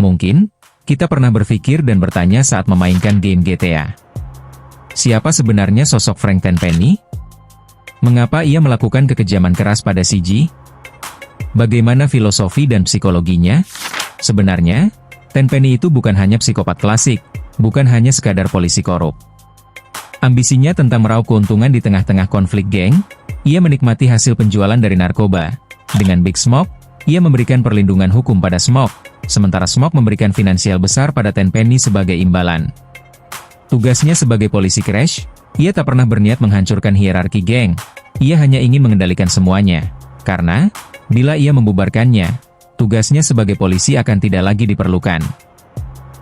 Mungkin, kita pernah berpikir dan bertanya saat memainkan game GTA. Siapa sebenarnya sosok Frank Tenpenny? Mengapa ia melakukan kekejaman keras pada CG? Bagaimana filosofi dan psikologinya? Sebenarnya, Tenpenny itu bukan hanya psikopat klasik, bukan hanya sekadar polisi korup. Ambisinya tentang meraup keuntungan di tengah-tengah konflik geng, ia menikmati hasil penjualan dari narkoba. Dengan Big Smoke, ia memberikan perlindungan hukum pada Smoke, sementara Smoke memberikan finansial besar pada Tenpenny sebagai imbalan. Tugasnya sebagai polisi Crash, ia tak pernah berniat menghancurkan hierarki geng, ia hanya ingin mengendalikan semuanya. Karena, bila ia membubarkannya, tugasnya sebagai polisi akan tidak lagi diperlukan.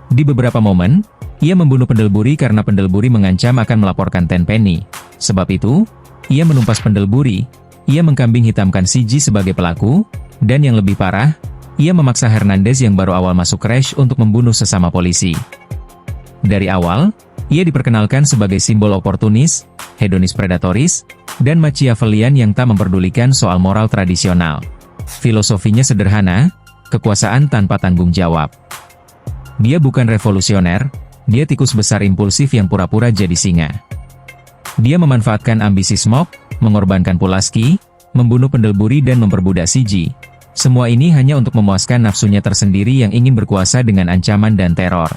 Di beberapa momen, ia membunuh pendelburi karena pendelburi mengancam akan melaporkan Tenpenny. Sebab itu, ia menumpas pendelburi, ia mengkambing hitamkan CG sebagai pelaku, dan yang lebih parah, ia memaksa Hernandez yang baru awal masuk Crash untuk membunuh sesama polisi. Dari awal, ia diperkenalkan sebagai simbol oportunis, hedonis predatoris, dan Machiavellian yang tak memperdulikan soal moral tradisional. Filosofinya sederhana, kekuasaan tanpa tanggung jawab. Dia bukan revolusioner, dia tikus besar impulsif yang pura-pura jadi singa. Dia memanfaatkan ambisi Smoke, mengorbankan Pulaski, membunuh pendelburi dan memperbudak CG. Semua ini hanya untuk memuaskan nafsunya tersendiri yang ingin berkuasa dengan ancaman dan teror.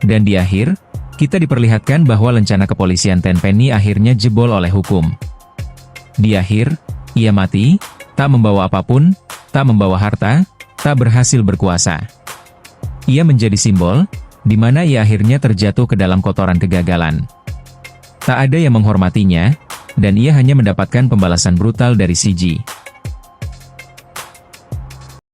Dan di akhir, kita diperlihatkan bahwa lencana kepolisian Tenpenny akhirnya jebol oleh hukum. Di akhir, ia mati, tak membawa apapun, tak membawa harta, tak berhasil berkuasa. Ia menjadi simbol, di mana ia akhirnya terjatuh ke dalam kotoran kegagalan. Tak ada yang menghormatinya, dan ia hanya mendapatkan pembalasan brutal dari CG.